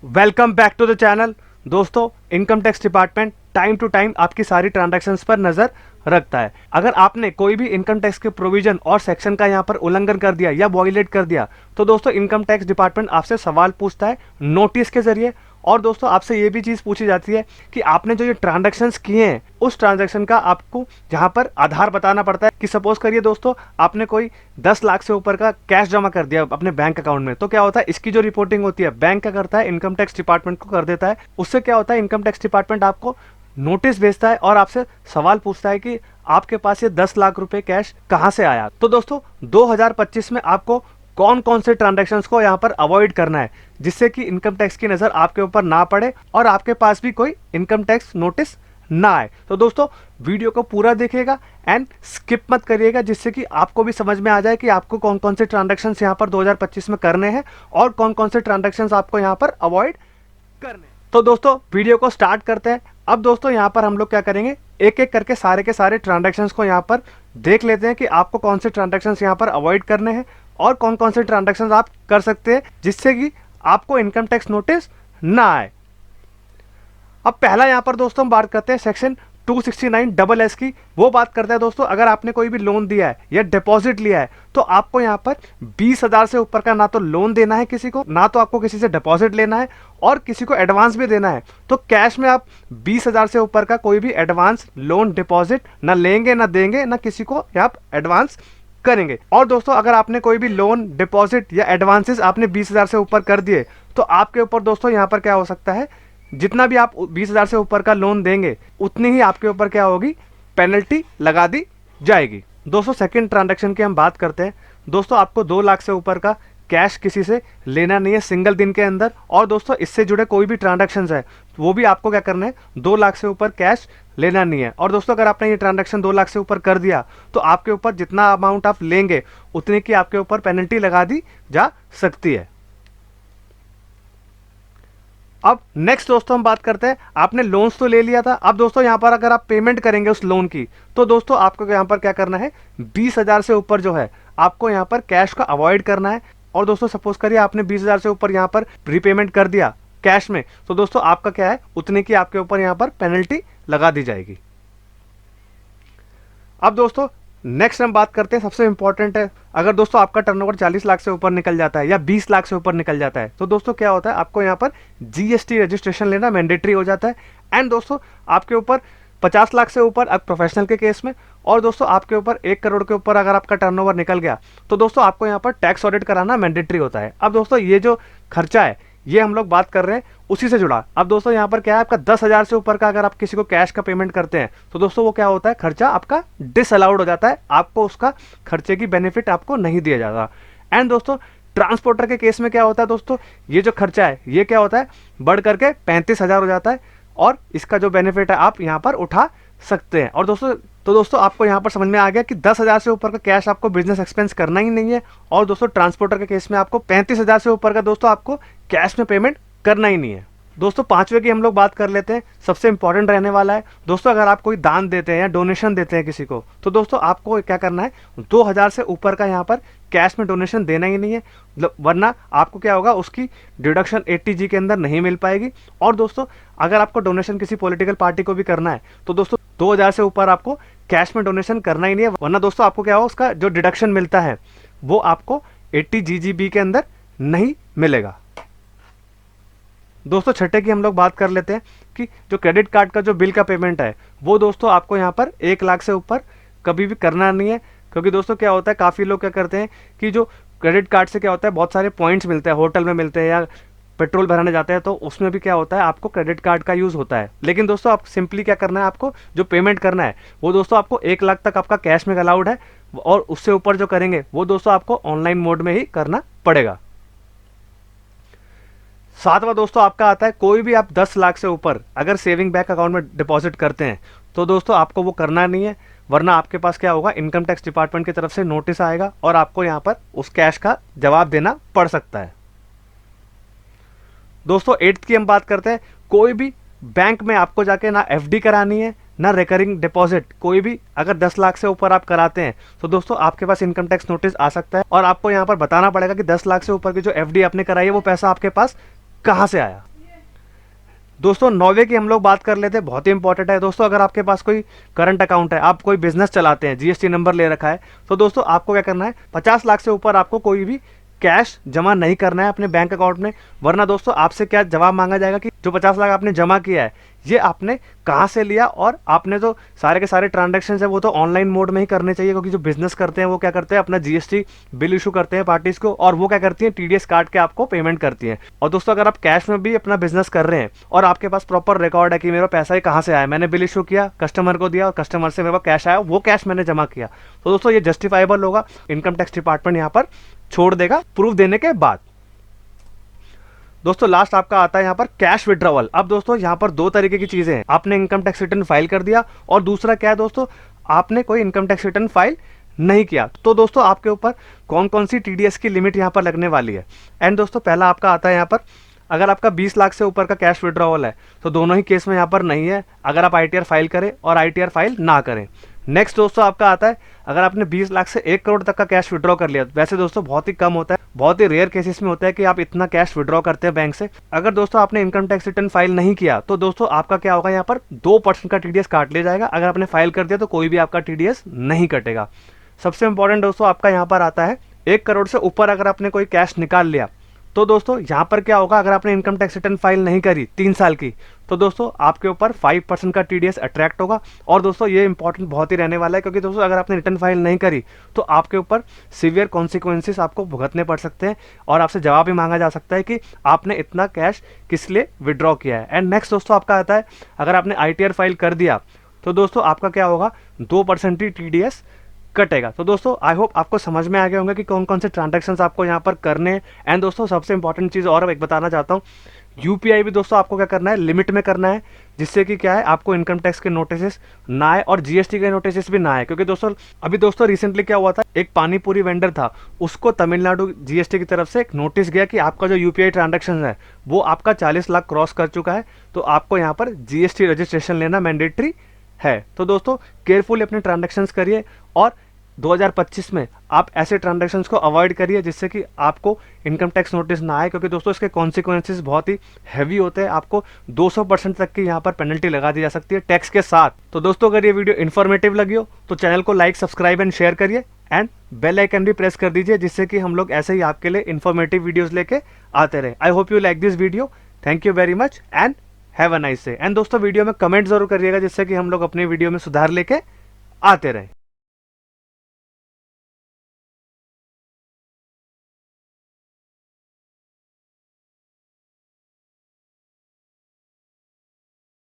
Welcome back to the channel. दोस्तों, income tax department time to time आपकी सारी transactions पर नजर रखता है। अगर आपने कोई भी इनकम टैक्स के प्रोविजन और सेक्शन का यहाँ पर उल्लंघन कर दिया या वॉयलेट कर दिया तो दोस्तों इनकम टैक्स डिपार्टमेंट आपसे सवाल पूछता है नोटिस के जरिए। और दोस्तों आपसे ये भी चीज़ पूछी जाती है कि आपने जो ये ट्रांजैक्शंस किए हैं उस ट्रांजैक्शन का आपको यहाँ पर आधार बताना पड़ता है। कि सपोज करिए दोस्तों आपने कोई 10 लाख से ऊपर का कैश जमा कर दिया अपने बैंक अकाउंट में, तो क्या होता है इसकी जो रिपोर्टिंग होती है बैंक क्या करता है, इनकम टैक्स डिपार्टमेंट को कर देता है। उससे क्या होता है इनकम टैक्स डिपार्टमेंट आपको नोटिस भेजता है और आपसे सवाल पूछता है कि आपके पास ये 10 लाख रुपए कैश कहां से आया। तो दोस्तों 2025 में आपको कौन कौन से ट्रांजैक्शंस को यहाँ पर अवॉइड करना है जिससे कि इनकम टैक्स की नजर आपके ऊपर ना पड़े और आपके पास भी कोई इनकम टैक्स नोटिस ना आए। तो दोस्तों वीडियो को पूरा देखिएगा एंड स्किप मत करिएगा जिससे कि आपको भी समझ में आ जाए कि आपको कौन कौन से ट्रांजैक्शंस यहाँ पर 2025 में करने हैं और कौन कौन से ट्रांजैक्शंस आपको यहाँ पर अवॉइड करने हैं। तो दोस्तों वीडियो को स्टार्ट करते हैं। अब दोस्तों यहाँ पर हम लोग क्या करेंगे, एक एक करके सारे के सारे ट्रांजैक्शंस को यहाँ पर देख लेते हैं कि आपको कौन से ट्रांजैक्शंस यहाँ पर अवॉइड करने हैं और कौन कौन से ट्रांजैक्शंस आप कर सकते हैं जिससे कि आपको इनकम टैक्स नोटिस ना आए। अब पहला यहाँ पर दोस्तों हम बात करते हैं सेक्शन 269 की। वो बात करता है दोस्तों अगर आपने कोई भी लोन दिया है या डिपॉजिट लिया है तो आपको यहाँ पर 20,000 से ऊपर का ना तो लोन देना है किसी को, ना तो आपको किसी से डिपॉजिट लेना है और किसी को एडवांस भी देना है। तो कैश में आप 20,000 से ऊपर का कोई भी एडवांस लोन डिपॉजिट ना लेंगे ना देंगे ना किसी को आप एडवांस करेंगे। और दोस्तों अगर आपने कोई भी लोन डिपॉजिट या एडवांसेस आपने 20,000 से ऊपर कर दिए तो आपके ऊपर दोस्तों यहाँ पर क्या हो सकता है, जितना भी आप 20,000 से ऊपर का लोन देंगे उतनी ही आपके ऊपर क्या होगी, पेनल्टी लगा दी जाएगी। दोस्तों सेकंड ट्रांजैक्शन की हम बात करते हैं। दोस्तों आपको 2 लाख से ऊपर का कैश किसी से लेना नहीं है सिंगल दिन के अंदर। और दोस्तों इससे जुड़े कोई भी ट्रांजैक्शंस है वो भी आपको क्या करना है, 2 लाख से ऊपर कैश लेना नहीं है। और दोस्तों अगर आपने ये ट्रांजैक्शन 2 लाख से ऊपर कर दिया तो आपके ऊपर जितना अमाउंट आप लेंगे उतने की आपके ऊपर पेनल्टी लगा दी जा सकती है। अब नेक्स्ट दोस्तों हम बात करते हैं, आपने लोन्स तो ले लिया था। अब दोस्तों यहाँ पर अगर आप पेमेंट करेंगे उस लोन की तो दोस्तों आपको यहाँ पर क्या करना है, 20,000 से ऊपर जो है आपको यहाँ पर कैश का अवॉइड करना है। और दोस्तों सपोज करिए आपने 20,000 से ऊपर यहाँ पर प्रीपेमेंट कर दिया कैश में तो दोस्तों आपका क्या है, उतने की आपके ऊपर यहाँ पर पेनल्टी लगा दी जाएगी। अब दोस्तों नेक्स्ट हम बात करते हैं, सबसे इंपॉर्टेंट है, अगर दोस्तों आपका टर्नओवर 40 लाख से ऊपर निकल जाता है या 20 लाख से ऊपर निकल जाता है तो दोस्तों क्या होता है, आपको यहाँ पर जीएसटी रजिस्ट्रेशन लेना मैंडेटरी हो जाता है। एंड दोस्तों आपके ऊपर 50 लाख से ऊपर अब प्रोफेशनल के केस में और दोस्तों आपके ऊपर 1 करोड़ के ऊपर अगर आपका टर्नओवर निकल गया तो दोस्तों आपको यहाँ पर टैक्स ऑडिट कराना मैंडेटरी होता है। अब दोस्तों ये जो खर्चा है ये हम लोग बात कर रहे हैं उसी से जुड़ा। अब दोस्तों यहाँ पर क्या है, आपका 10,000 से ऊपर का अगर आप किसी को कैश का पेमेंट करते हैं तो दोस्तों वो क्या होता है, खर्चा आपका डिसअलाउड हो जाता है, आपको उसका खर्चे की बेनिफिट आपको नहीं दिया जाता। एंड दोस्तों ट्रांसपोर्टर के केस में क्या होता है दोस्तों, ये जो खर्चा है ये क्या होता है, बढ़ करके 35,000 हो जाता है और इसका जो बेनिफिट है आप यहाँ पर उठा सकते हैं। और दोस्तों आपको यहाँ पर समझ में आ गया कि 10,000 से ऊपर का कैश आपको बिजनेस एक्सपेंस करना ही नहीं है। और दोस्तों ट्रांसपोर्टर के केस में आपको 35,000 से ऊपर का दोस्तों आपको कैश में पेमेंट करना ही नहीं है। दोस्तों पांचवे की हम लोग बात कर लेते हैं, सबसे इंपॉर्टेंट रहने वाला है। दोस्तों अगर आप कोई दान देते हैं या डोनेशन देते हैं किसी को तो दोस्तों आपको क्या करना है, 2,000 से ऊपर का यहाँ पर कैश में डोनेशन देना ही नहीं है, वरना आपको क्या होगा, उसकी डिडक्शन 80G के अंदर नहीं मिल पाएगी। और दोस्तों अगर आपको डोनेशन किसी पॉलिटिकल पार्टी को भी करना है तो दोस्तों 2,000 से ऊपर आपको कैश में डोनेशन करना ही नहीं है, वरना दोस्तों आपको क्या होगा, उसका जो डिडक्शन मिलता है वो आपको 80GGB के अंदर नहीं मिलेगा। दोस्तों छठे की हम लोग बात कर लेते हैं कि जो क्रेडिट कार्ड का जो बिल का पेमेंट है वो दोस्तों आपको यहाँ पर 1 लाख से ऊपर कभी भी करना नहीं है। क्योंकि दोस्तों क्या होता है, काफ़ी लोग क्या करते हैं कि जो क्रेडिट कार्ड से क्या होता है, बहुत सारे पॉइंट्स मिलते हैं, होटल में मिलते हैं या पेट्रोल भराने जाते हैं तो उसमें भी क्या होता है, आपको क्रेडिट कार्ड का यूज़ होता है। लेकिन दोस्तों आप सिंपली क्या करना है, आपको जो पेमेंट करना है वो दोस्तों आपको 1 लाख तक आपका कैश में अलाउड है और उससे ऊपर जो करेंगे वो दोस्तों आपको ऑनलाइन मोड में ही करना पड़ेगा। सातवां दोस्तों आपका आता है, कोई भी आप 10 लाख से ऊपर अगर सेविंग बैंक अकाउंट में डिपॉजिट करते हैं तो दोस्तों आपको वो करना नहीं है, वरना आपके पास क्या होगा, इनकम टैक्स डिपार्टमेंट की तरफ से नोटिस आएगा और आपको यहाँ पर उस कैश का जवाब देना पड़ सकता है। दोस्तों 8th की हम बात करते हैं, कोई भी बैंक में आपको जाके ना एफडी करानी है ना रिकरिंग डिपॉजिट, कोई भी अगर 10 लाख से ऊपर आप कराते हैं तो दोस्तों आपके पास इनकम टैक्स नोटिस आ सकता है और आपको यहाँ पर बताना पड़ेगा कि 10 लाख से ऊपर की जो एफडी आपने कराई है वो पैसा आपके पास कहां से आया। दोस्तों 9वें की हम लोग बात कर लेते हैं, बहुत ही इंपॉर्टेंट है दोस्तों। अगर आपके पास कोई करंट अकाउंट है, आप कोई बिजनेस चलाते हैं, जीएसटी नंबर ले रखा है, तो दोस्तों आपको क्या करना है, 50 लाख से ऊपर आपको कोई भी कैश जमा नहीं करना है अपने बैंक अकाउंट में। वरना दोस्तों आपसे क्या जवाब मांगा जाएगा कि जो 50 लाख आपने जमा किया है ये आपने कहाँ से लिया, और आपने जो सारे के सारे ट्रांजैक्शन है वो तो ऑनलाइन मोड में ही करने चाहिए, क्योंकि जो बिजनेस करते हैं वो क्या करते हैं, अपना जीएसटी बिल इशू करते हैं पार्टीज को, और वो क्या करती है, टीडीएस काट के आपको पेमेंट करती है। और दोस्तों अगर आप कैश में भी अपना बिजनेस कर रहे हैं और आपके पास प्रॉपर रिकॉर्ड है कि मेरा पैसा ही कहाँ से आया, मैंने बिल इशू किया, कस्टमर को दिया और कस्टमर से मेरे पास कैश आया, वो कैश मैंने जमा किया, तो दोस्तों ये जस्टिफाइबल होगा, इनकम टैक्स डिपार्टमेंट यहाँ पर छोड़ देगा प्रूफ देने के बाद। दोस्तों लास्ट आपका आता है यहाँ पर कैश विड्रॉवल। अब दोस्तों यहाँ पर दो तरीके की चीजें हैं, आपने इनकम टैक्स रिटर्न फाइल कर दिया, और दूसरा क्या है दोस्तों, आपने कोई इनकम टैक्स रिटर्न फाइल नहीं किया। तो दोस्तों आपके ऊपर कौन कौन सी टीडीएस की लिमिट यहाँ पर लगने वाली है। एंड दोस्तों पहला आपका आता है यहाँ पर, अगर आपका 20 लाख से ऊपर का कैश विड्रॉवल है तो दोनों ही केस में यहाँ पर नहीं है, अगर आप आईटीआर फाइल करें और आईटीआर फाइल ना करें। नेक्स्ट दोस्तों आपका आता है, अगर आपने 20 लाख से 1 करोड़ तक का कैश विड्रॉ कर लिया, वैसे दोस्तों बहुत ही कम होता है, बहुत ही रेयर केसेस में होता है कि आप इतना कैश विड्रॉ करते हैं बैंक से। अगर दोस्तों आपने इनकम टैक्स रिटर्न फाइल नहीं किया तो दोस्तों आपका क्या होगा, यहाँ पर 2% का टीडीएस काट लिया जाएगा। अगर आपने फाइल कर दिया तो कोई भी आपका टीडीएस नहीं कटेगा। सबसे इंपॉर्टेंट दोस्तों आपका यहाँ पर आता है, 1 करोड़ से ऊपर अगर आपने कोई कैश निकाल लिया तो दोस्तों यहाँ पर क्या होगा, अगर आपने इनकम टैक्स रिटर्न फाइल नहीं करी 3 साल की, तो दोस्तों आपके ऊपर 5% का टीडीएस अट्रैक्ट होगा। और दोस्तों ये इंपॉर्टेंट बहुत ही रहने वाला है, क्योंकि दोस्तों अगर आपने रिटर्न फाइल नहीं करी तो आपके ऊपर सीवियर कॉन्सिक्वेंसेस आपको भुगतने पड़ सकते हैं, और आपसे जवाब भी मांगा जा सकता है कि आपने इतना कैश किस लिए विड्रॉ किया है। एंड नेक्स्ट दोस्तों आपका आता है, अगर आपने आईटीआर फाइल कर दिया तो दोस्तों आपका क्या होगा, 2% ही टीडीएस कटेगा। तो दोस्तों आई होप आपको समझ में आ गए होंगे कि कौन कौन से ट्रांजैक्शंस आपको यहाँ पर करने हैं। एंड दोस्तों सबसे इंपॉर्टेंट चीज़ और एक बताना चाहता हूँ, यूपीआई भी दोस्तों आपको क्या करना है, लिमिट में करना है, जिससे कि क्या है, आपको इनकम टैक्स के नोटिस ना आए और जीएसटी के नोटिस भी ना आए। क्योंकि दोस्तों अभी दोस्तों रिसेंटली क्या हुआ था, एक पानी पूरी वेंडर था, उसको तमिलनाडु जीएसटी की तरफ से एक नोटिस गया कि आपका जो यूपीआई ट्रांजैक्शन है वो आपका 40 लाख क्रॉस कर चुका है, तो आपको यहाँ पर जीएसटी रजिस्ट्रेशन लेना मैंडेटरी है। तो दोस्तों केयरफुली अपने ट्रांजैक्शंस करिए, और 2025 में आप ऐसे ट्रांजैक्शंस को अवॉइड करिए जिससे कि आपको इनकम टैक्स नोटिस ना आए, क्योंकि दोस्तों इसके कॉन्सिक्वेंसेस बहुत ही हैवी होते हैं। आपको 200% तक की यहाँ पर पेनल्टी लगा दी जा सकती है टैक्स के साथ। तो दोस्तों अगर ये वीडियो इन्फॉर्मेटिव लगी हो तो चैनल को लाइक, सब्सक्राइब एंड शेयर करिए, एंड बेल आइकन भी प्रेस कर दीजिए, जिससे कि हम लोग ऐसे ही आपके लिए इन्फॉर्मेटिव वीडियोज़ लेके आते रहे। I hope you like this video. Thank you very much and have a nice day. And दोस्तों वीडियो में कमेंट जरूर करिएगा, जिससे कि हम लोग अपनी वीडियो में सुधार लेके आते रहे।